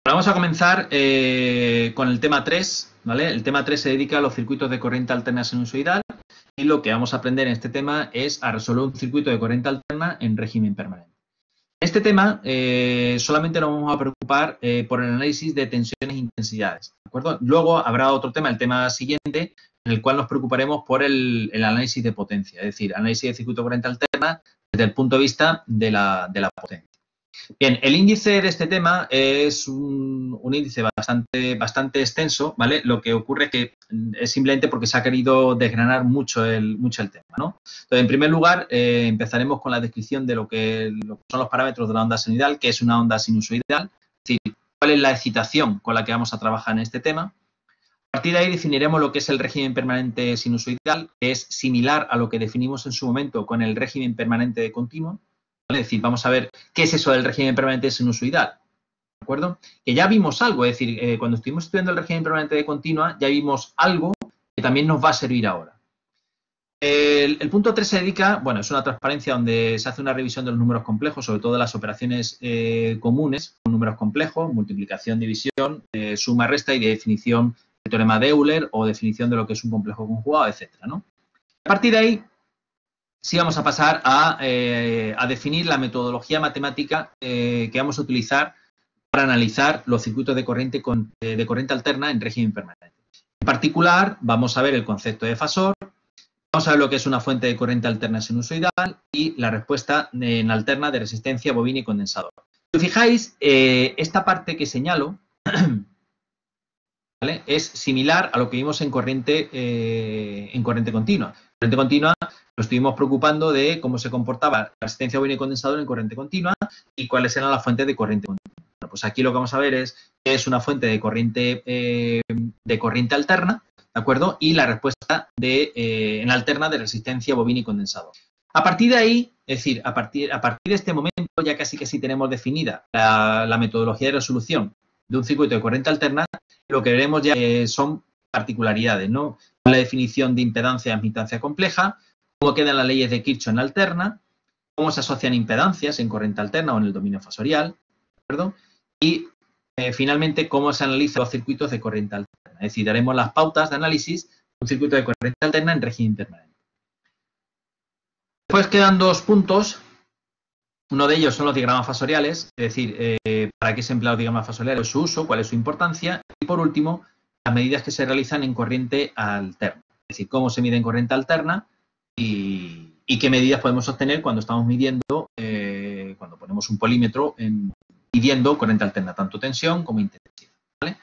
Vamos a comenzar con el tema 3, ¿vale? El tema 3 se dedica a los circuitos de corriente alterna sinusoidal y lo que vamos a aprender en este tema es a resolver un circuito de corriente alterna en régimen permanente. En este tema solamente nos vamos a preocupar por el análisis de tensiones e intensidades, ¿de acuerdo? Luego habrá otro tema, el tema siguiente, en el cual nos preocuparemos por el análisis de potencia, es decir, análisis de circuito de corriente alterna desde el punto de vista de la potencia. Bien, el índice de este tema es un índice bastante extenso, ¿vale? Lo que ocurre que es simplemente porque se ha querido desgranar mucho el tema, ¿no? Entonces, en primer lugar, empezaremos con la descripción de lo que son los parámetros de la onda sinusoidal, que es una onda sinusoidal, es decir, cuál es la excitación con la que vamos a trabajar en este tema. A partir de ahí definiremos lo que es el régimen permanente sinusoidal, que es similar a lo que definimos en su momento con el régimen permanente de continuo. Es decir, vamos a ver qué es eso del régimen permanente sinusoidal, ¿de acuerdo? Que ya vimos algo, es decir, cuando estuvimos estudiando el régimen permanente de continua, ya vimos algo que también nos va a servir ahora. El punto 3 se dedica, bueno, es una transparencia donde se hace una revisión de los números complejos, sobre todo de las operaciones comunes con números complejos, multiplicación, división, suma, resta y de definición de teorema de Euler o definición de lo que es un complejo conjugado, etcétera, ¿no? A partir de ahí, sí vamos a pasar a definir la metodología matemática que vamos a utilizar para analizar los circuitos de corriente alterna en régimen permanente. En particular, vamos a ver el concepto de fasor, vamos a ver lo que es una fuente de corriente alterna sinusoidal y la respuesta en alterna de resistencia, bobina y condensador. Si os fijáis, esta parte que señalo ¿vale? Es similar a lo que vimos en corriente continua. En corriente continua nos estuvimos preocupando de cómo se comportaba la resistencia bobina y condensador en corriente continua y cuáles eran las fuentes de corriente continua. Bueno, pues aquí lo que vamos a ver es qué es una fuente de corriente alterna, ¿de acuerdo? Y la respuesta en alterna de resistencia bobina y condensador. A partir de ahí, es decir, a partir de este momento ya casi tenemos definida la metodología de resolución de un circuito de corriente alterna. Lo que veremos ya son particularidades, ¿no? La definición de impedancia y admitancia compleja, cómo quedan las leyes de Kirchhoff en alterna, cómo se asocian impedancias en corriente alterna o en el dominio fasorial, ¿de acuerdo? Y finalmente cómo se analizan los circuitos de corriente alterna. Es decir, daremos las pautas de análisis de un circuito de corriente alterna en régimen permanente. Después quedan dos puntos. Uno de ellos son los diagramas fasoriales, es decir, para qué se emplean los diagramas fasoriales, su uso, cuál es su importancia. Y por último, las medidas que se realizan en corriente alterna. Es decir, cómo se mide en corriente alterna y qué medidas podemos obtener cuando estamos midiendo, cuando ponemos un polímetro midiendo corriente alterna, tanto tensión como intensidad, ¿vale?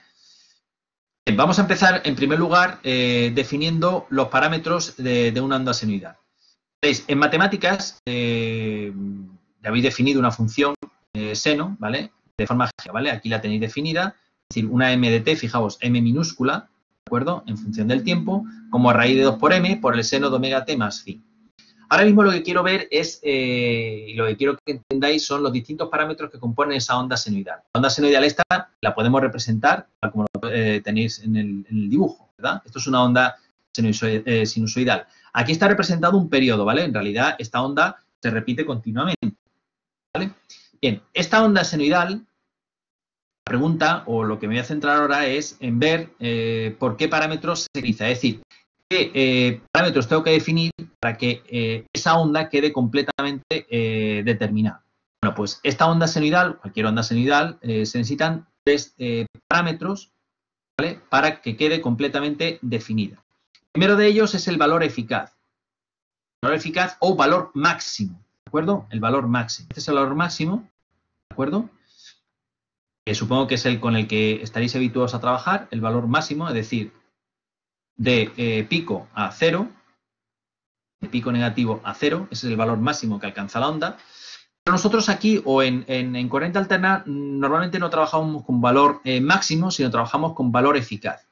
Bien, vamos a empezar, en primer lugar, definiendo los parámetros de una onda sinusoidal. ¿Veis? En matemáticas, habéis definido una función seno, ¿vale? De forma álgebra, ¿vale? Aquí la tenéis definida, es decir, una m de t, fijaos, m minúscula, ¿de acuerdo? En función del tiempo, como a raíz de 2 por m por el seno de omega t más phi. Ahora mismo lo que quiero ver es, y lo que quiero que entendáis son los distintos parámetros que componen esa onda senoidal. La onda senoidal esta la podemos representar, tal como lo tenéis en el dibujo, ¿verdad? Esto es una onda sinusoidal. Aquí está representado un periodo, ¿vale? En realidad, esta onda se repite continuamente, ¿vale? Bien, esta onda senoidal, la pregunta, o lo que me voy a centrar ahora es en ver por qué parámetros se utiliza. Es decir, qué parámetros tengo que definir para que esa onda quede completamente determinada. Bueno, pues esta onda senoidal, cualquier onda senoidal, se necesitan 3 parámetros, ¿vale? Para que quede completamente definida. El primero de ellos es el valor eficaz. Valor eficaz o valor máximo, ¿de acuerdo? El valor máximo. Este es el valor máximo, ¿de acuerdo? Supongo que es el con el que estaréis habituados a trabajar, el valor máximo, es decir, de pico a 0, de pico negativo a 0, ese es el valor máximo que alcanza la onda. Pero nosotros aquí, o en corriente alterna, normalmente no trabajamos con valor máximo, sino trabajamos con valor eficaz.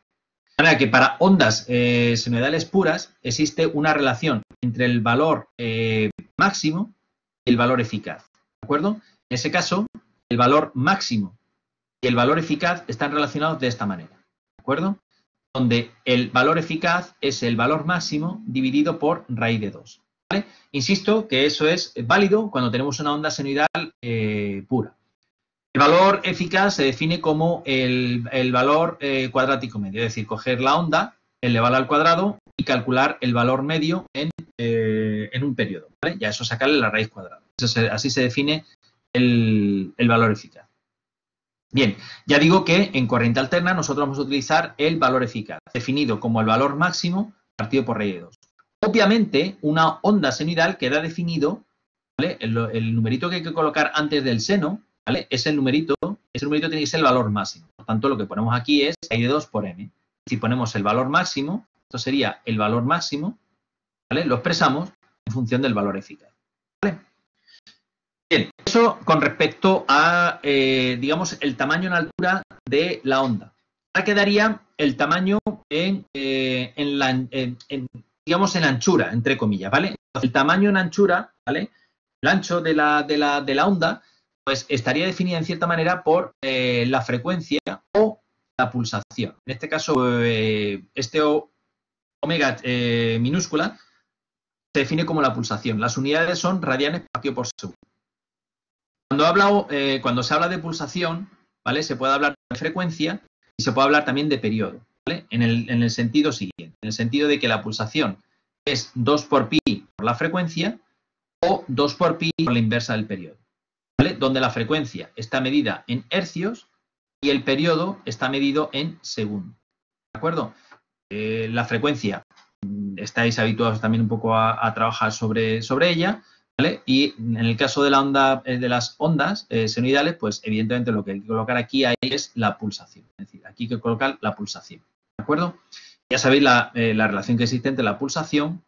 De manera que para ondas senoidales puras existe una relación entre el valor máximo y el valor eficaz, ¿de acuerdo? En ese caso, el valor máximo y el valor eficaz están relacionados de esta manera, ¿de acuerdo? Donde el valor eficaz es el valor máximo dividido por raíz de 2, ¿vale? Insisto que eso es válido cuando tenemos una onda senoidal pura. El valor eficaz se define como el valor cuadrático medio, es decir, coger la onda, elevarla al cuadrado y calcular el valor medio en un periodo, ¿vale? Ya eso sacarle la raíz cuadrada. Así se define el valor eficaz. Bien, ya digo que en corriente alterna nosotros vamos a utilizar el valor eficaz, definido como el valor máximo partido por raíz de 2. Obviamente, una onda senoidal queda definido, ¿vale? El numerito que hay que colocar antes del seno, ¿vale? Ese numerito tiene que ser el valor máximo. Por tanto, lo que ponemos aquí es raíz de 2 por n. Si ponemos el valor máximo, esto sería el valor máximo, ¿vale? Lo expresamos en función del valor eficaz, ¿vale? Bien, eso con respecto a, digamos, el tamaño en altura de la onda. Ahora quedaría el tamaño digamos, en anchura, entre comillas, ¿vale? Entonces, el tamaño en anchura, ¿vale? El ancho de la onda, pues estaría definida en cierta manera por la frecuencia o la pulsación. En este caso, este omega minúscula se define como la pulsación. Las unidades son radianes partido por segundo. Cuando se habla de pulsación, ¿vale? Se puede hablar de frecuencia y se puede hablar también de periodo, ¿vale? En el sentido siguiente, en el sentido de que la pulsación es 2 por pi por la frecuencia o 2 por pi por la inversa del periodo, ¿vale? Donde la frecuencia está medida en hercios y el periodo está medido en segundos, ¿de acuerdo? La frecuencia, estáis habituados también un poco a trabajar sobre ella, ¿vale? Y en el caso de la onda, de las ondas senoidales, pues evidentemente lo que hay que colocar aquí es la pulsación. Es decir, aquí hay que colocar la pulsación, ¿de acuerdo? Ya sabéis la relación que existe entre la pulsación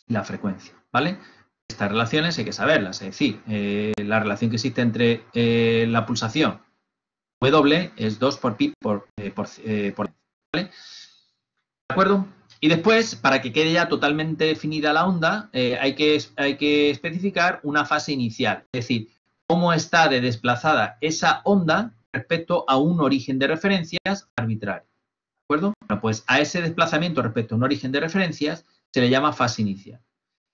y la frecuencia, ¿vale? Estas relaciones hay que saberlas, es decir, la relación que existe entre la pulsación W es 2 por pi por ¿vale? ¿De acuerdo? Y después, para que quede ya totalmente definida la onda, hay que especificar una fase inicial, es decir, cómo está de desplazada esa onda respecto a un origen de referencias arbitrario. ¿De acuerdo? Bueno, pues a ese desplazamiento respecto a un origen de referencias se le llama fase inicial.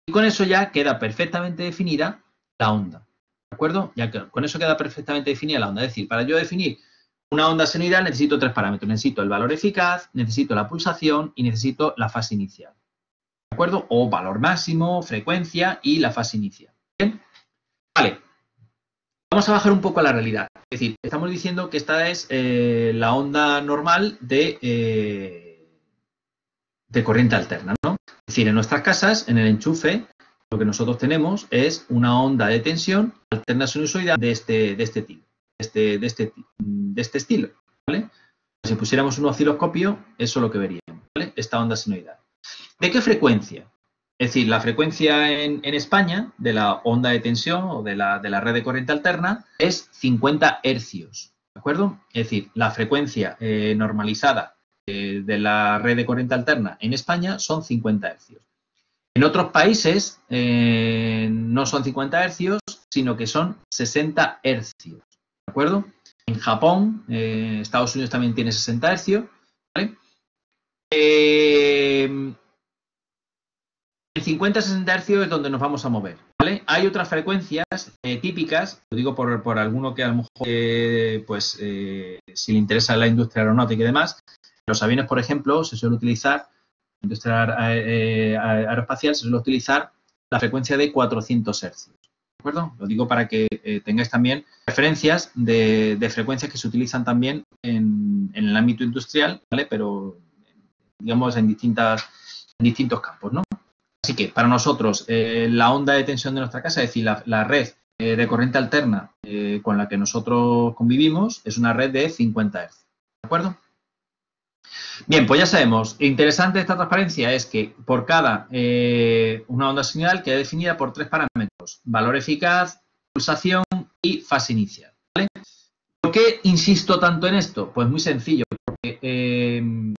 Y con eso ya queda perfectamente definida la onda. ¿De acuerdo? Ya que con eso queda perfectamente definida la onda. Es decir, para yo definir una onda senoidal necesito 3 parámetros. Necesito el valor eficaz, necesito la pulsación y necesito la fase inicial. ¿De acuerdo? O valor máximo, frecuencia y la fase inicial. ¿Bien? Vale. Vamos a bajar un poco a la realidad. Es decir, estamos diciendo que esta es la onda normal de corriente alterna, ¿no? Es decir, en nuestras casas, en el enchufe, lo que nosotros tenemos es una onda de tensión alterna sinusoidal de este tipo. De este estilo, ¿vale? Si pusiéramos un osciloscopio, eso es lo que veríamos, ¿vale? Esta onda senoidal. ¿De qué frecuencia? Es decir, la frecuencia en España de la onda de tensión o de la red de corriente alterna es 50 hercios, ¿de acuerdo? Es decir, la frecuencia normalizada de la red de corriente alterna en España son 50 hercios. En otros países no son 50 hercios, sino que son 60 hercios. ¿De acuerdo? En Japón, Estados Unidos también tiene 60 hercios, ¿vale? En 50-60 hercios es donde nos vamos a mover, ¿vale? Hay otras frecuencias típicas, lo digo por alguno que a lo mejor, si le interesa la industria aeronáutica y demás, los aviones, por ejemplo, se suele utilizar, la industria aeroespacial se suele utilizar la frecuencia de 400 hercios. ¿De acuerdo? Lo digo para que tengáis también referencias de frecuencias que se utilizan también en el ámbito industrial, ¿vale? Pero, digamos, en distintos campos, ¿no? Así que, para nosotros, la onda de tensión de nuestra casa, es decir, la red de corriente alterna con la que nosotros convivimos, es una red de 50 Hz. ¿De acuerdo? Bien, pues ya sabemos, interesante esta transparencia es que por cada una onda senoidal queda definida por 3 parámetros, valor eficaz, pulsación y fase inicial, ¿vale? ¿Por qué insisto tanto en esto? Pues muy sencillo, porque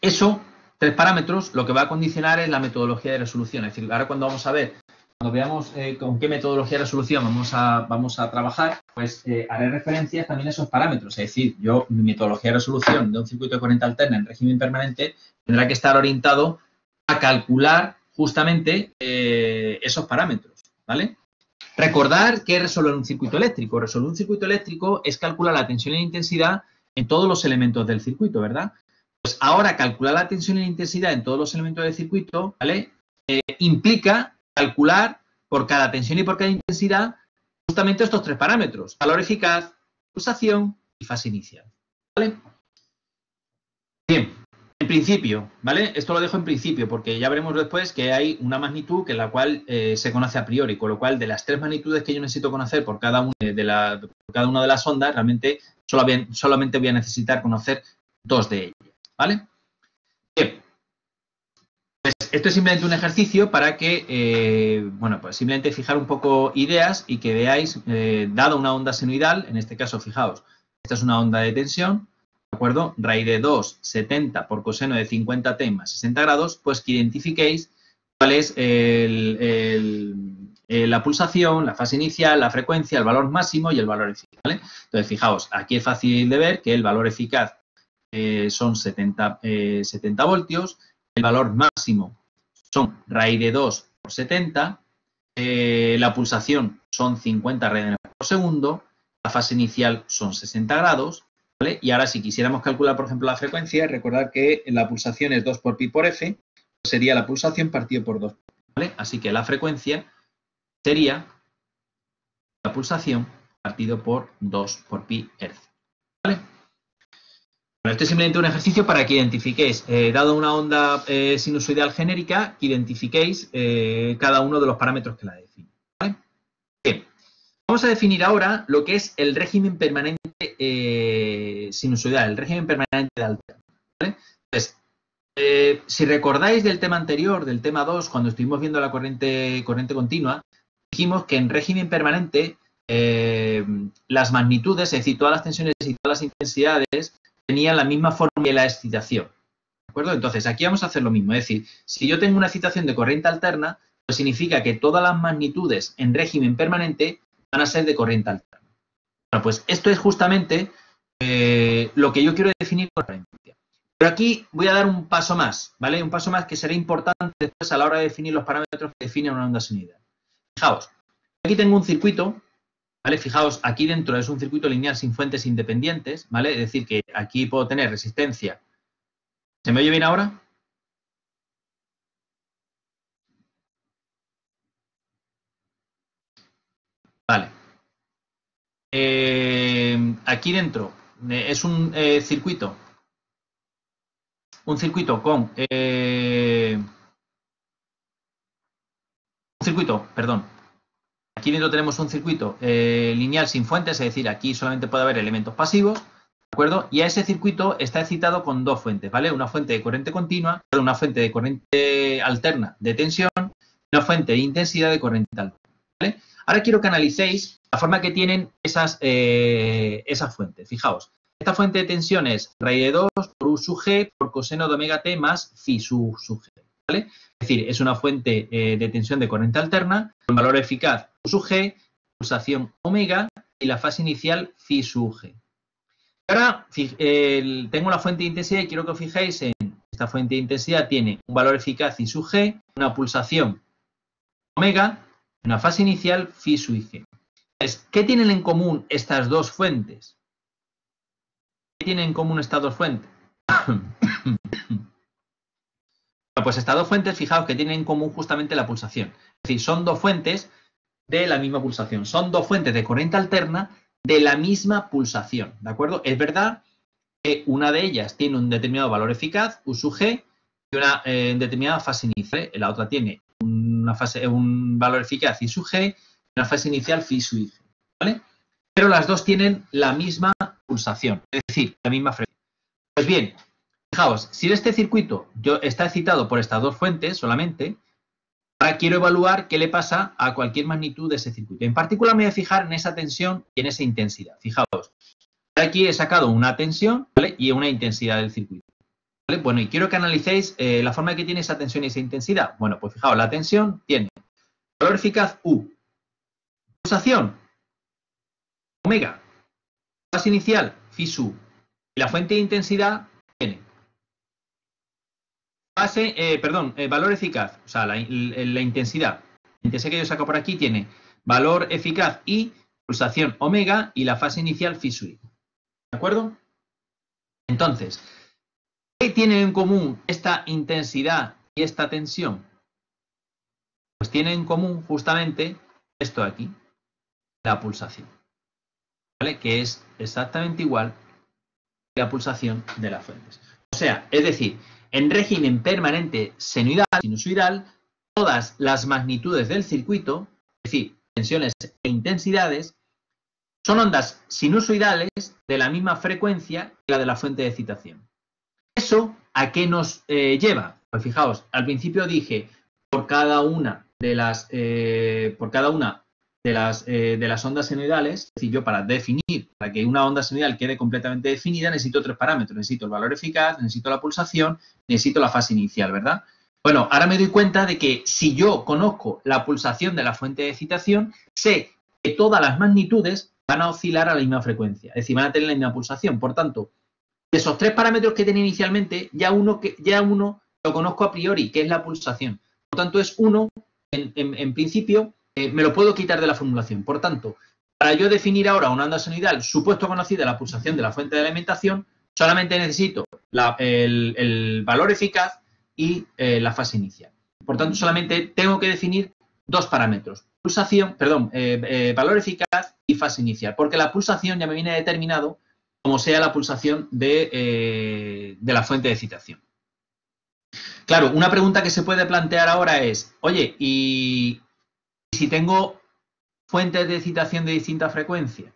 eso, 3 parámetros, lo que va a condicionar es la metodología de resolución. Es decir, ahora cuando veamos con qué metodología de resolución vamos a trabajar, pues haré referencias también a esos parámetros. Es decir, mi metodología de resolución de un circuito de corriente alterna en régimen permanente tendrá que estar orientado a calcular justamente esos parámetros, ¿vale? Recordar que resolver un circuito eléctrico. Resolver un circuito eléctrico es calcular la tensión y la intensidad en todos los elementos del circuito, ¿verdad? Pues ahora calcular la tensión y la intensidad en todos los elementos del circuito, ¿vale? Implica calcular por cada tensión y por cada intensidad justamente estos tres parámetros: valor eficaz, pulsación y fase inicial, ¿vale? Bien, en principio, ¿vale? Esto lo dejo en principio porque ya veremos después que hay una magnitud que la cual se conoce a priori, con lo cual de las tres magnitudes que yo necesito conocer por cada una de las ondas, realmente solamente voy a necesitar conocer dos de ellas, ¿vale? Bien. Pues esto es simplemente un ejercicio para que, bueno, pues simplemente fijar un poco ideas y que veáis, dado una onda senoidal, en este caso, fijaos, esta es una onda de tensión, ¿de acuerdo? Raíz de 2, 70 por coseno de 50t más 60 grados, pues que identifiquéis cuál es la pulsación, la fase inicial, la frecuencia, el valor máximo y el valor eficaz, ¿vale? Entonces, fijaos, aquí es fácil de ver que el valor eficaz son 70 voltios, el valor máximo son raíz de 2 por 70, la pulsación son 50 radianes por segundo, la fase inicial son 60 grados, ¿vale? Y ahora si quisiéramos calcular, por ejemplo, la frecuencia, recordad que la pulsación es 2 por pi por f, pues sería la pulsación partido por 2, ¿vale? Así que la frecuencia sería la pulsación partido por 2 por pi hercio, ¿vale? Bueno, esto es simplemente un ejercicio para que identifiquéis, dado una onda sinusoidal genérica, que identifiquéis cada uno de los parámetros que la definen, ¿vale? Bien, vamos a definir ahora lo que es el régimen permanente sinusoidal, el régimen permanente de alterna, ¿vale? Entonces, si recordáis del tema anterior, del tema 2, cuando estuvimos viendo la corriente continua, dijimos que en régimen permanente las magnitudes, es decir, todas las tensiones y todas las intensidades, tenían la misma forma de la excitación, ¿de acuerdo? Entonces, aquí vamos a hacer lo mismo, es decir, si yo tengo una excitación de corriente alterna, pues significa que todas las magnitudes en régimen permanente van a ser de corriente alterna. Bueno, pues esto es justamente lo que yo quiero definir con la referencia. Pero aquí voy a dar un paso más, ¿vale? Un paso más que será importante después a la hora de definir los parámetros que definen una onda senoidal. Fijaos, aquí tengo un circuito, ¿vale? Fijaos, aquí dentro es un circuito lineal sin fuentes independientes, ¿vale? Es decir, que aquí puedo tener resistencia. ¿Se me oye bien ahora? Vale. Aquí dentro es un circuito con... perdón. Aquí dentro tenemos un circuito lineal sin fuentes, es decir, aquí solamente puede haber elementos pasivos, ¿de acuerdo? Y a ese circuito está excitado con dos fuentes, ¿vale? Una fuente de corriente continua, una fuente de corriente alterna de tensión, y una fuente de intensidad de corriente alterna, ¿vale? Ahora quiero que analicéis la forma que tienen esas fuentes. Fijaos, esta fuente de tensión es raíz de 2 por U sub G por coseno de omega T más phi sub G, ¿vale? Es decir, es una fuente de tensión de corriente alterna, con valor eficaz U sub G, pulsación omega y la fase inicial phi sub G. Ahora tengo una fuente de intensidad y quiero que os fijéis en esta fuente de intensidad. Tiene un valor eficaz I sub G, una pulsación omega, una fase inicial phi sub G. Entonces, ¿qué tienen en común estas dos fuentes? ¿Qué tienen en común estas dos fuentes? Pues estas dos fuentes, fijaos que tienen en común justamente la pulsación. Es decir, son dos fuentes de la misma pulsación. Son dos fuentes de corriente alterna de la misma pulsación, ¿de acuerdo? Es verdad que una de ellas tiene un determinado valor eficaz, U sub G, y una determinada fase inicial. La otra tiene un valor eficaz, I sub G, y una fase inicial, phi sub G, ¿vale? Pero las dos tienen la misma pulsación, es decir, la misma frecuencia. Pues bien, fijaos, si este circuito está excitado por estas dos fuentes solamente, ahora quiero evaluar qué le pasa a cualquier magnitud de ese circuito. En particular me voy a fijar en esa tensión y en esa intensidad. Fijaos, aquí he sacado una tensión, ¿vale? Y una intensidad del circuito, ¿vale? Bueno, y quiero que analicéis la forma que tiene esa tensión y esa intensidad. Bueno, pues fijaos, la tensión tiene valor eficaz U, pulsación omega, fase inicial phi sub, y la fuente de intensidad tiene valor eficaz, o sea, la intensidad. La intensidad que yo saco por aquí tiene valor eficaz I, pulsación omega y la fase inicial phi sub I. ¿De acuerdo? Entonces, ¿qué tienen en común esta intensidad y esta tensión? Pues tienen en común justamente esto de aquí, la pulsación, ¿vale? Que es exactamente igual que la pulsación de las fuentes. O sea, es decir, en régimen permanente sinusoidal, todas las magnitudes del circuito, es decir, tensiones e intensidades, son ondas sinusoidales de la misma frecuencia que la de la fuente de excitación. ¿Eso a qué nos lleva? Pues fijaos, al principio dije, por cada una de las ondas senoidales, es decir, yo para que una onda senoidal quede completamente definida, necesito 3 parámetros. Necesito el valor eficaz, necesito la pulsación, necesito la fase inicial, ¿verdad? Bueno, ahora me doy cuenta de que si yo conozco la pulsación de la fuente de excitación, sé que todas las magnitudes van a oscilar a la misma frecuencia, es decir, van a tener la misma pulsación. Por tanto, de esos 3 parámetros que tenía inicialmente, ya uno lo conozco a priori, que es la pulsación. Por tanto, es uno, en principio, me lo puedo quitar de la formulación. Por tanto, para yo definir ahora una onda senoidal, supuesto conocida la pulsación de la fuente de alimentación, solamente necesito el valor eficaz y la fase inicial. Por tanto, solamente tengo que definir 2 parámetros. Valor eficaz y fase inicial, porque la pulsación ya me viene determinado como sea la pulsación de la fuente de excitación. Claro, una pregunta que se puede plantear ahora es, oye, ¿y si tengo fuentes de excitación de distinta frecuencia?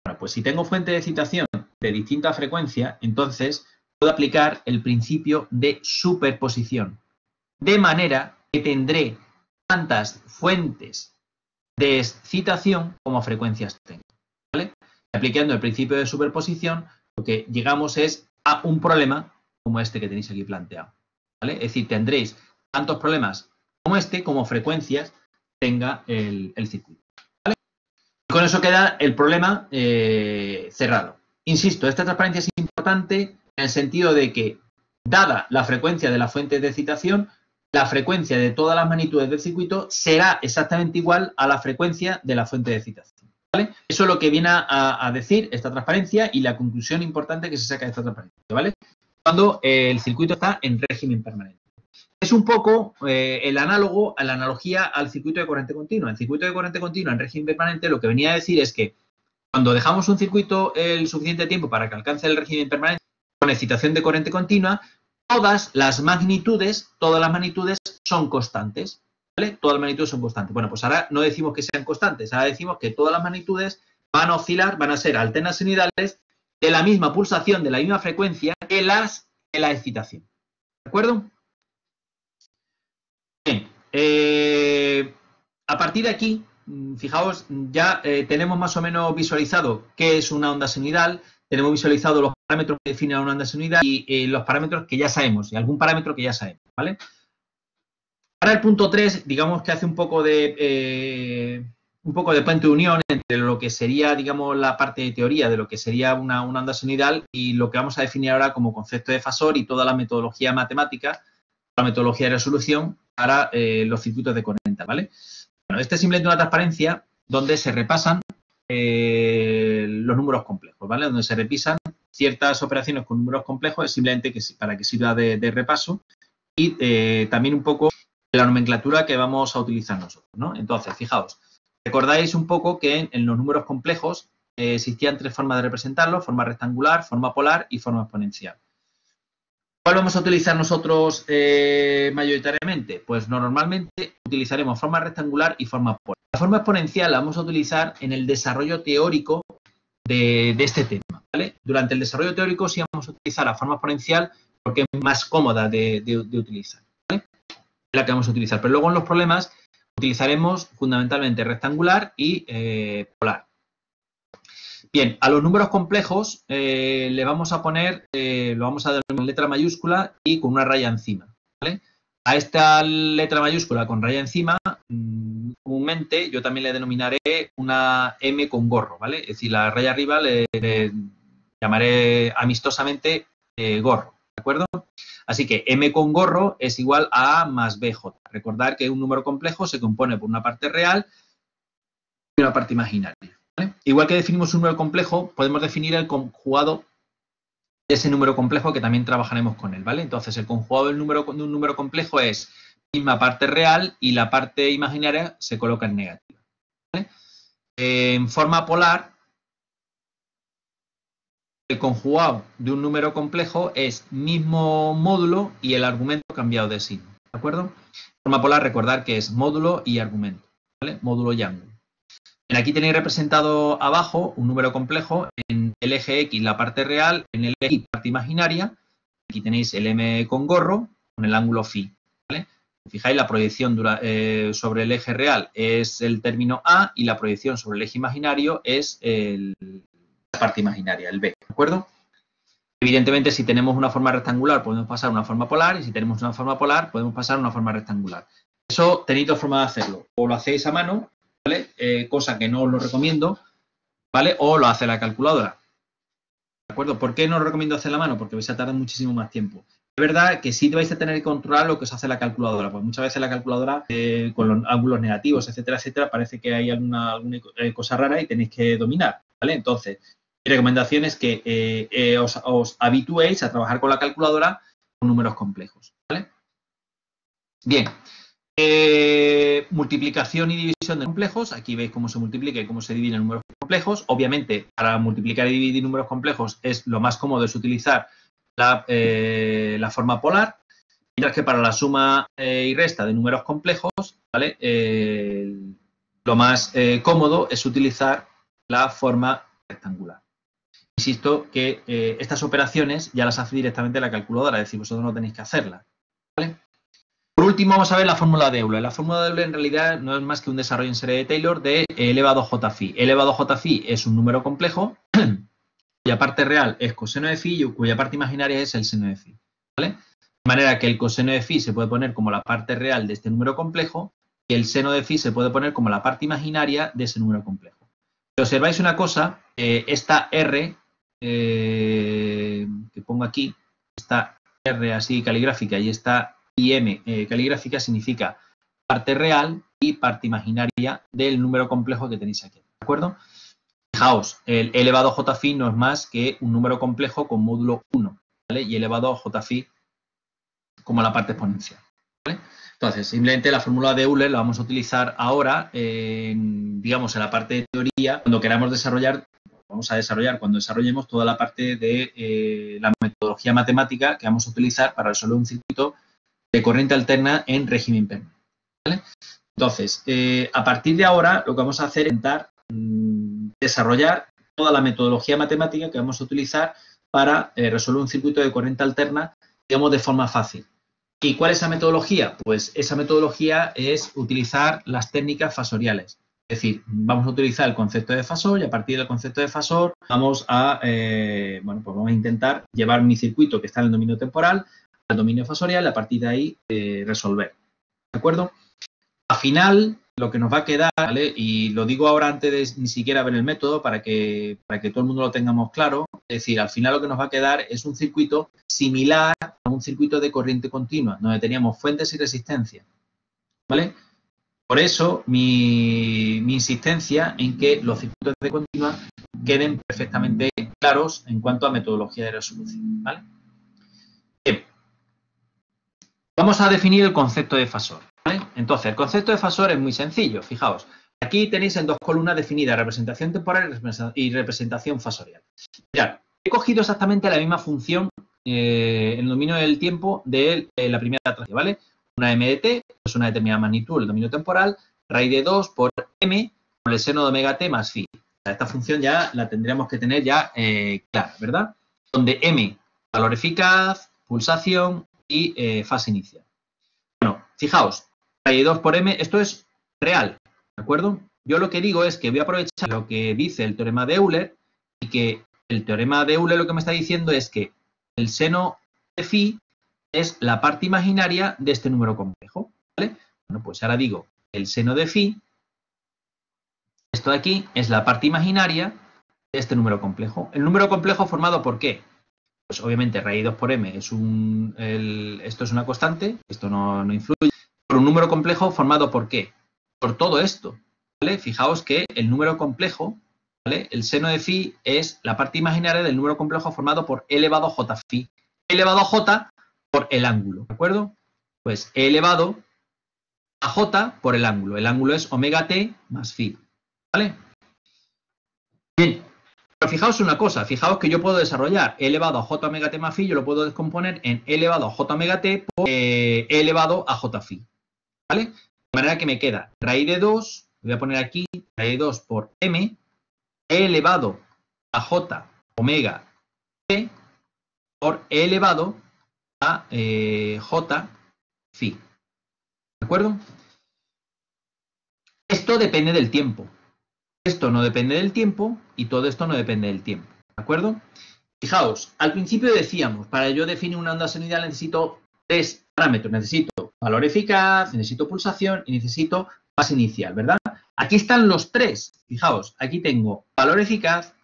Bueno, pues si tengo fuentes de excitación de distinta frecuencia, entonces puedo aplicar el principio de superposición, de manera que tendré tantas fuentes de excitación como frecuencias tengo, ¿vale? Aplicando el principio de superposición, lo que llegamos es a un problema como este que tenéis aquí planteado, ¿vale? Es decir, tendréis tantos problemas como este, como frecuencias tenga el circuito, ¿vale? Y con eso queda el problema cerrado. Insisto, esta transparencia es importante en el sentido de que, dada la frecuencia de la fuente de excitación, la frecuencia de todas las magnitudes del circuito será exactamente igual a la frecuencia de la fuente de excitación, ¿vale? Eso es lo que viene a decir esta transparencia y la conclusión importante que se saca de esta transparencia, ¿vale? Cuando el circuito está en régimen permanente. Es un poco la analogía al circuito de corriente continua. El circuito de corriente continua en régimen permanente lo que venía a decir es que cuando dejamos un circuito el suficiente tiempo para que alcance el régimen permanente con excitación de corriente continua, todas las magnitudes son constantes, ¿vale? Todas las magnitudes son constantes. Bueno, pues ahora no decimos que sean constantes, ahora decimos que todas las magnitudes van a oscilar, van a ser alternas senoidales de la misma pulsación, de la misma frecuencia que la excitación. ¿De acuerdo? Bien. A partir de aquí, fijaos, ya tenemos más o menos visualizado qué es una onda senoidal, tenemos visualizado los parámetros que definen una onda senoidal y los parámetros que ya sabemos, y algún parámetro que ya sabemos, ¿vale? Ahora el punto 3, digamos que hace un poco de puente de unión entre lo que sería, digamos, la parte de teoría de lo que sería una onda senoidal y lo que vamos a definir ahora como concepto de fasor y toda la metodología matemática, la metodología de resolución para los circuitos de corriente, ¿vale? Bueno, esta es simplemente una transparencia donde se repasan los números complejos, ¿vale? Donde se repisan ciertas operaciones con números complejos, es simplemente para que sirva de repaso y también un poco la nomenclatura que vamos a utilizar nosotros, ¿no? Entonces, fijaos, recordáis un poco que en los números complejos existían 3 formas de representarlos: forma rectangular, forma polar y forma exponencial. ¿Cuál vamos a utilizar nosotros mayoritariamente? Pues normalmente utilizaremos forma rectangular y forma polar. La forma exponencial la vamos a utilizar en el desarrollo teórico de este tema, ¿vale? Durante el desarrollo teórico sí vamos a utilizar la forma exponencial porque es más cómoda de utilizar, ¿vale? Es la que vamos a utilizar. Pero luego en los problemas utilizaremos fundamentalmente rectangular y polar. Bien, a los números complejos le vamos a poner, lo vamos a dar en letra mayúscula y con una raya encima, ¿vale? A esta letra mayúscula con raya encima, comúnmente yo también le denominaré una M con gorro, ¿vale? Es decir, la raya arriba le llamaré amistosamente gorro, ¿de acuerdo? Así que M con gorro es igual a A más BJ. Recordar que un número complejo se compone por una parte real y una parte imaginaria. ¿Vale? Igual que definimos un número complejo, podemos definir el conjugado de ese número complejo que también trabajaremos con él, ¿vale? Entonces, el conjugado de un número complejo es misma parte real y la parte imaginaria se coloca en negativa. ¿Vale? En forma polar, el conjugado de un número complejo es mismo módulo y el argumento cambiado de signo, ¿de acuerdo? En forma polar, recordar que es módulo y argumento, ¿vale? Módulo y ángulo. Aquí tenéis representado abajo un número complejo en el eje X la parte real, en el eje Y parte imaginaria. Aquí tenéis el M con gorro con el ángulo phi. ¿Vale? Fijáis, la proyección sobre el eje real es el término A y la proyección sobre el eje imaginario es la parte imaginaria, el B. ¿De acuerdo? Evidentemente, si tenemos una forma rectangular, podemos pasar a una forma polar, y si tenemos una forma polar, podemos pasar a una forma rectangular. Eso tenéis dos formas de hacerlo. O lo hacéis a mano, ¿vale? Cosa que no os lo recomiendo, ¿vale? O lo hace la calculadora. ¿De acuerdo? ¿Por qué no os recomiendo hacer la mano? Porque vais a tardar muchísimo más tiempo. Es verdad que sí vais a tener que controlar lo que os hace la calculadora, porque muchas veces la calculadora, con los ángulos negativos, etcétera, etcétera, parece que hay alguna cosa rara y tenéis que dominar, ¿vale? Entonces, mi recomendación es que os habituéis a trabajar con la calculadora con números complejos, ¿vale? Bien. Multiplicación y división de complejos. Aquí veis cómo se multiplica y cómo se divide en números complejos. Obviamente, para multiplicar y dividir números complejos es lo más cómodo es utilizar la forma polar, mientras que para la suma y resta de números complejos, ¿vale? Lo más cómodo es utilizar la forma rectangular. Insisto que estas operaciones ya las hace directamente la calculadora, es decir, vosotros no tenéis que hacerlas, ¿vale? Por último, vamos a ver la fórmula de Euler. La fórmula de Euler en realidad no es más que un desarrollo en serie de Taylor de E elevado a J phi. E elevado a J phi es un número complejo cuya parte real es coseno de phi y cuya parte imaginaria es el seno de phi. ¿Vale? De manera que el coseno de phi se puede poner como la parte real de este número complejo y el seno de phi se puede poner como la parte imaginaria de ese número complejo. Si observáis una cosa, esta R que pongo aquí, esta R así caligráfica y esta IM caligráfica significa parte real y parte imaginaria del número complejo que tenéis aquí, ¿de acuerdo? Fijaos, el elevado a J phi no es más que un número complejo con módulo 1, ¿vale? Y elevado a J phi como la parte exponencial, ¿vale? Entonces, simplemente la fórmula de Euler la vamos a utilizar ahora, digamos, en la parte de teoría, cuando queramos desarrollar, vamos a desarrollar cuando desarrollemos toda la parte de la metodología matemática que vamos a utilizar para resolver un circuito de corriente alterna en régimen permanente, ¿vale? Entonces, a partir de ahora, lo que vamos a hacer es intentar desarrollar toda la metodología matemática que vamos a utilizar para resolver un circuito de corriente alterna, digamos, de forma fácil. ¿Y cuál es esa metodología? Pues esa metodología es utilizar las técnicas fasoriales. Es decir, vamos a utilizar el concepto de fasor y a partir del concepto de fasor vamos a, bueno, pues vamos a intentar llevar mi circuito que está en el dominio temporal al dominio fasorial y a partir de ahí resolver. ¿De acuerdo? Al final, lo que nos va a quedar, ¿vale? Y lo digo ahora antes de ni siquiera ver el método para que todo el mundo lo tengamos claro. Es decir, al final lo que nos va a quedar es un circuito similar a un circuito de corriente continua, donde teníamos fuentes y resistencia, ¿vale? Por eso mi insistencia en que los circuitos de continua queden perfectamente claros en cuanto a metodología de resolución, ¿vale? Bien. Vamos a definir el concepto de fasor, ¿vale? Entonces, el concepto de fasor es muy sencillo, fijaos. Aquí tenéis en dos columnas definidas representación temporal y representación fasorial. Mirad, he cogido exactamente la misma función en el dominio del tiempo de la primera traza, ¿vale? Una m de t, es una determinada magnitud, el dominio temporal, raíz de 2 por m por el seno de omega t más phi. Esta función ya la tendríamos que tener ya clara, ¿verdad? Donde m, valor eficaz, pulsación y fase inicial. Bueno, fijaos, raíz de 2 por m, esto es real, ¿de acuerdo? Yo lo que digo es que voy a aprovechar lo que dice el teorema de Euler y que el teorema de Euler lo que me está diciendo es que el seno de phi es la parte imaginaria de este número complejo, ¿vale? Bueno, pues ahora digo, el seno de phi, esto de aquí, es la parte imaginaria de este número complejo. ¿El número complejo formado por qué? Pues obviamente raíz 2 por m es esto es una constante, esto no influye. Pero un número complejo formado por qué? Por todo esto. ¿vale? Fijaos que el número complejo, ¿vale? El seno de phi es la parte imaginaria del número complejo formado por e elevado a j phi. E elevado a j por el ángulo, ¿de acuerdo? Pues e elevado a j por el ángulo. El ángulo es omega t más phi, ¿vale? Bien, pero fijaos una cosa, fijaos que yo puedo desarrollar e elevado a j omega t más phi, yo lo puedo descomponer en e elevado a j omega t por e elevado a j phi, ¿vale? De manera que me queda raíz de 2, voy a poner aquí raíz de 2 por m, e elevado a j omega t por e elevado a j phi, ¿de acuerdo? Esto depende del tiempo. Esto no depende del tiempo y todo esto no depende del tiempo, ¿de acuerdo? Fijaos, al principio decíamos, para yo definir una onda senoidal necesito 3 parámetros. Necesito valor eficaz, necesito pulsación y necesito fase inicial, ¿verdad? Aquí están los 3. Fijaos, aquí tengo valor eficaz,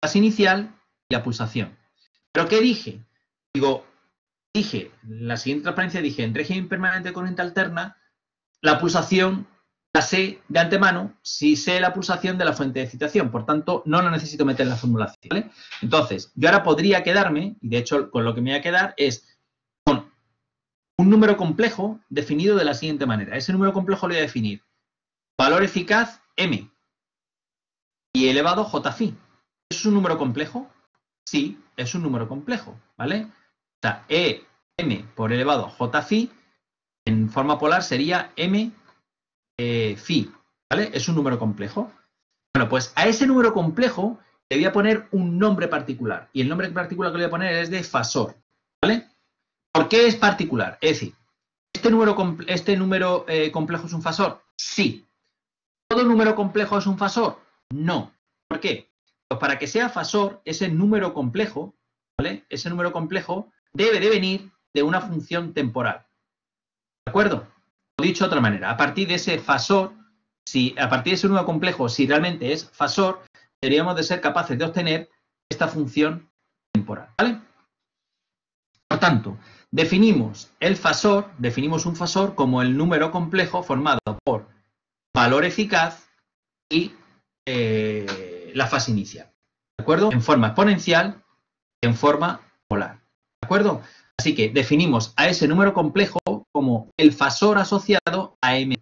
fase inicial y la pulsación. ¿Pero qué dije? Dije, en la siguiente transparencia dije, en régimen permanente de corriente alterna, la pulsación la sé de antemano si sé la pulsación de la fuente de excitación. Por tanto, no la necesito meter en la formulación, ¿vale? Entonces, yo ahora podría quedarme, y de hecho con lo que me voy a quedar es con un número complejo definido de la siguiente manera. Ese número complejo lo voy a definir valor eficaz m y elevado j phi. ¿Es un número complejo? Sí, es un número complejo, ¿vale? O sea, m por elevado a j phi en forma polar sería m phi, ¿vale? Es un número complejo. Bueno, pues a ese número complejo le voy a poner un nombre particular. Y el nombre particular que le voy a poner es de fasor, ¿vale? ¿Por qué es particular? Es decir, ¿este número complejo es un fasor? Sí. ¿Todo número complejo es un fasor? No. ¿Por qué? Pues para que sea fasor, ese número complejo, ¿vale? Ese número complejo debe de venir de una función temporal. ¿De acuerdo? O dicho de otra manera, a partir de ese fasor, a partir de ese número complejo, si realmente es fasor, deberíamos de ser capaces de obtener esta función temporal, ¿vale? Por tanto, definimos un fasor como el número complejo formado por valor eficaz y la fase inicial, ¿de acuerdo? En forma exponencial y en forma polar, ¿de acuerdo? Así que definimos a ese número complejo como el fasor asociado a m,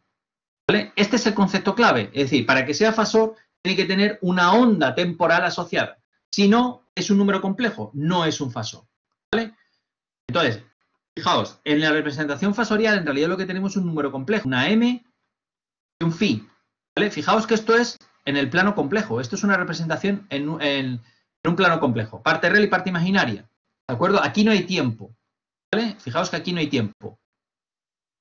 ¿vale? Este es el concepto clave, es decir, para que sea fasor tiene que tener una onda temporal asociada. Si no, es un número complejo, no es un fasor, ¿vale? Entonces, fijaos, en la representación fasorial en realidad lo que tenemos es un número complejo, una m y un phi, ¿vale? Fijaos que esto es en el plano complejo, esto es una representación en un plano complejo, parte real y parte imaginaria, ¿de acuerdo? Aquí no hay tiempo, ¿vale? Fijaos que aquí no hay tiempo.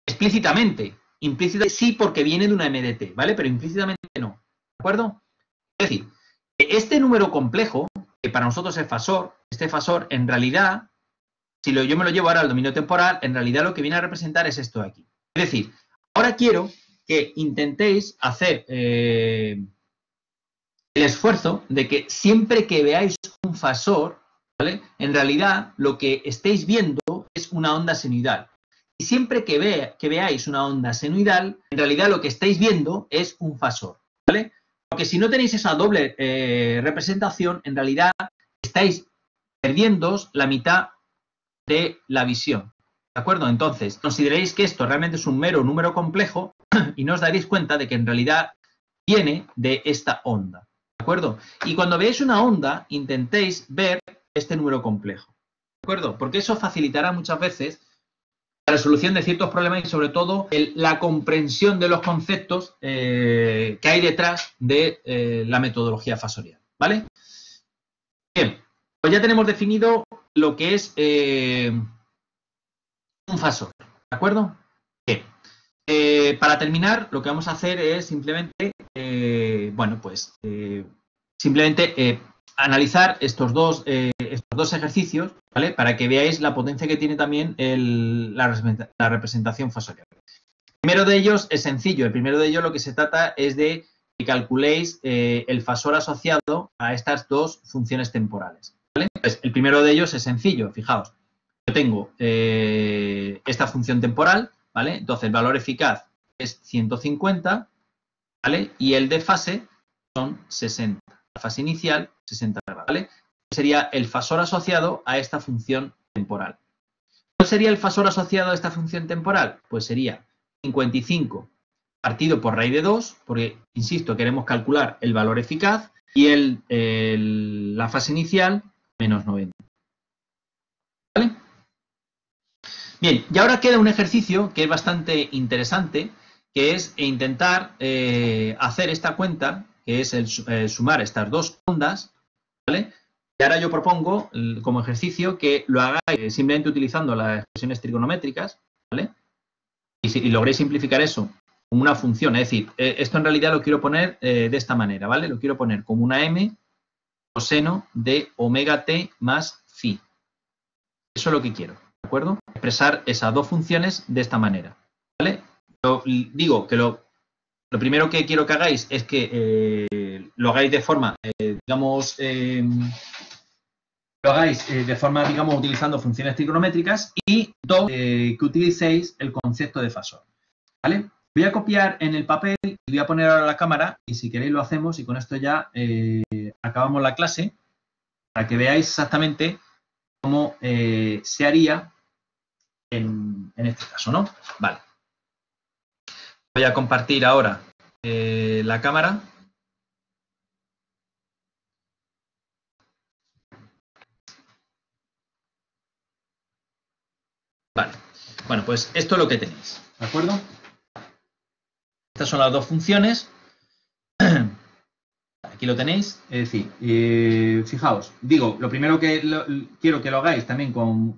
Explícitamente, implícitamente sí porque viene de una MDT, ¿vale? Pero implícitamente no, ¿de acuerdo? Es decir, este número complejo, que para nosotros es fasor, este fasor en realidad, si yo me lo llevo ahora al dominio temporal, en realidad lo que viene a representar es esto de aquí. Es decir, ahora quiero que intentéis hacer el esfuerzo de que siempre que veáis un fasor, ¿vale? En realidad lo que estéis viendo es una onda senoidal. Y siempre que veáis una onda senoidal, en realidad lo que estáis viendo es un fasor, ¿vale? Porque si no tenéis esa doble representación, en realidad estáis perdiéndoos la mitad de la visión, ¿de acuerdo? Entonces, consideréis que esto realmente es un mero número complejo y no os daréis cuenta de que en realidad viene de esta onda, ¿de acuerdo? Y cuando veáis una onda, intentéis ver este número complejo, ¿de acuerdo? Porque eso facilitará muchas veces la resolución de ciertos problemas y sobre todo la comprensión de los conceptos que hay detrás de la metodología fasorial, ¿vale? Bien, pues ya tenemos definido lo que es un fasor, ¿de acuerdo? Bien, para terminar lo que vamos a hacer es simplemente, simplemente analizar estos dos ejercicios, ¿vale? Para que veáis la potencia que tiene también la representación fasorial. El primero de ellos es sencillo. El primero de ellos lo que se trata es de que calculéis el fasor asociado a estas dos funciones temporales, ¿vale? Pues el primero de ellos es sencillo, fijaos. Yo tengo esta función temporal, ¿vale? Entonces el valor eficaz es 150 ¿vale? Y el de fase son 60. La fase inicial, 60 grados, ¿vale? Sería el fasor asociado a esta función temporal. ¿Cuál sería el fasor asociado a esta función temporal? Pues sería 55 partido por raíz de 2, porque, insisto, queremos calcular el valor eficaz, y la fase inicial, menos 90. ¿Vale? Bien, y ahora queda un ejercicio que es bastante interesante, que es intentar hacer esta cuenta, que es el sumar estas dos ondas, ¿vale? Y ahora yo propongo como ejercicio que lo hagáis simplemente utilizando las expresiones trigonométricas, ¿vale? Y logréis simplificar eso como una función. Es decir, esto en realidad lo quiero poner de esta manera, ¿vale? Lo quiero poner como una m coseno de omega t más phi. Eso es lo que quiero, ¿de acuerdo? Expresar esas dos funciones de esta manera, ¿vale? Yo digo que lo primero que quiero que hagáis es que lo hagáis de forma, digamos, digamos, utilizando funciones trigonométricas, y dos, que utilicéis el concepto de fasor, ¿vale? Voy a copiar en el papel y voy a poner ahora la cámara, y si queréis lo hacemos, y con esto ya acabamos la clase, para que veáis exactamente cómo se haría en este caso, ¿no? Vale. Voy a compartir ahora la cámara. Vale. Bueno, pues esto es lo que tenéis, ¿de acuerdo? Estas son las dos funciones. Aquí lo tenéis. Es decir, fijaos, digo, lo primero que quiero que lo hagáis también con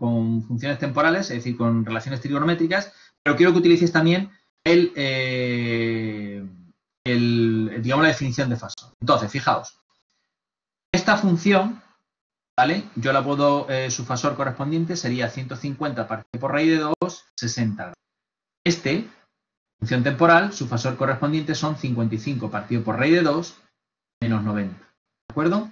funciones temporales, es decir, con relaciones trigonométricas, pero quiero que utilicéis también digamos, la definición de fasor. Entonces, fijaos, esta función, ¿vale? Yo la puedo, su fasor correspondiente sería 150 partido por raíz de 2, 60. Función temporal, su fasor correspondiente son 55 partido por raíz de 2, menos 90. ¿De acuerdo?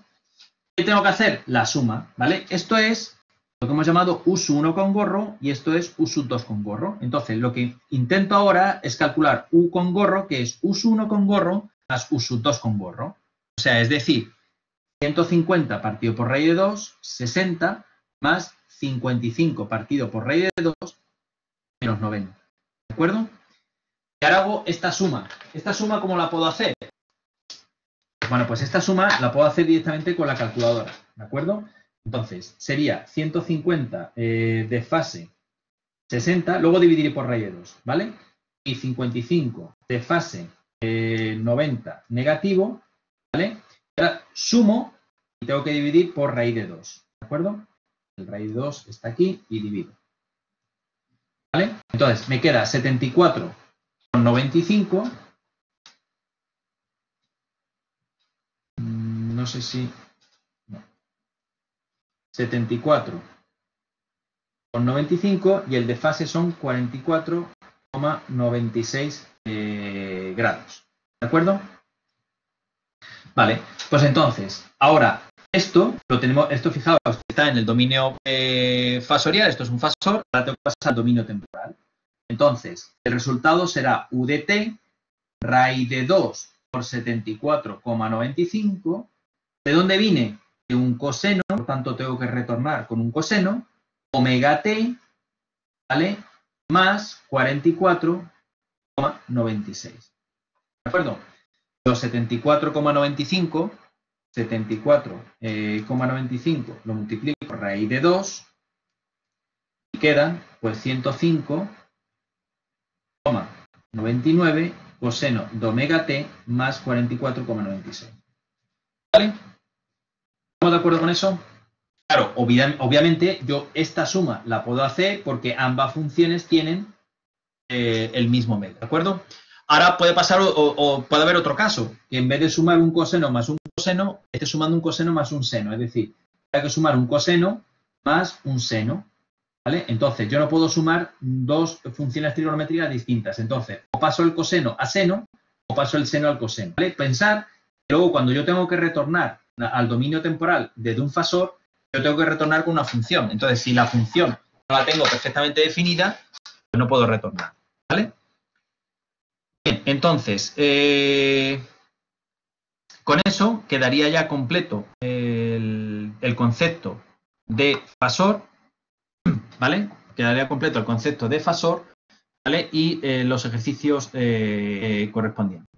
¿Qué tengo que hacer? La suma, ¿vale? Esto es lo que hemos llamado U1 con gorro, y esto es U2 con gorro. Entonces, lo que intento ahora es calcular U con gorro, que es U1 con gorro más U2 con gorro. O sea, es decir, 150 partido por raíz de 2, 60, más 55 partido por raíz de 2, menos 90. ¿De acuerdo? Y ahora hago esta suma. ¿Esta suma cómo la puedo hacer? Bueno, pues esta suma la puedo hacer directamente con la calculadora, ¿de acuerdo? Entonces, sería 150 de fase 60, luego dividiré por raíz de 2, ¿vale? Y 55 de fase 90 negativo, ¿vale? Ahora sumo y tengo que dividir por raíz de 2, ¿de acuerdo? El raíz de 2 está aquí y divido. ¿Vale? Entonces, me queda 74 con 95. No sé si... No. 74 con 95 y el de fase son 44,96 grados. ¿De acuerdo? Vale, pues entonces, ahora esto lo tenemos, esto fijaos, está en el dominio fasorial, esto es un fasor, ahora tengo que pasar al dominio temporal. Entonces, el resultado será U de t raíz de 2 por 74,95. ¿De dónde vine? De un coseno, por tanto tengo que retornar con un coseno, omega t, ¿vale? Más 44,96. ¿De acuerdo? Los 74,95 lo multiplico por raíz de 2 y quedan pues 105,99 coseno de omega t más 44,96. ¿Vale? ¿Estamos de acuerdo con eso? Claro, obviamente yo esta suma la puedo hacer porque ambas funciones tienen el mismo medio, ¿de acuerdo? Ahora puede pasar o puede haber otro caso, que en vez de sumar un coseno más un coseno, esté sumando un coseno más un seno. Es decir, hay que sumar un coseno más un seno, ¿vale? Entonces, yo no puedo sumar dos funciones trigonométricas distintas. Entonces, o paso el coseno a seno, o paso el seno al coseno, ¿vale? Pensar que luego cuando yo tengo que retornar al dominio temporal desde un fasor, yo tengo que retornar con una función. Entonces, si la función no la tengo perfectamente definida, pues no puedo retornar, ¿vale? Bien, entonces, con eso quedaría ya completo el concepto de fasor, ¿vale? Quedaría completo el concepto de fasor, ¿vale? Y los ejercicios correspondientes.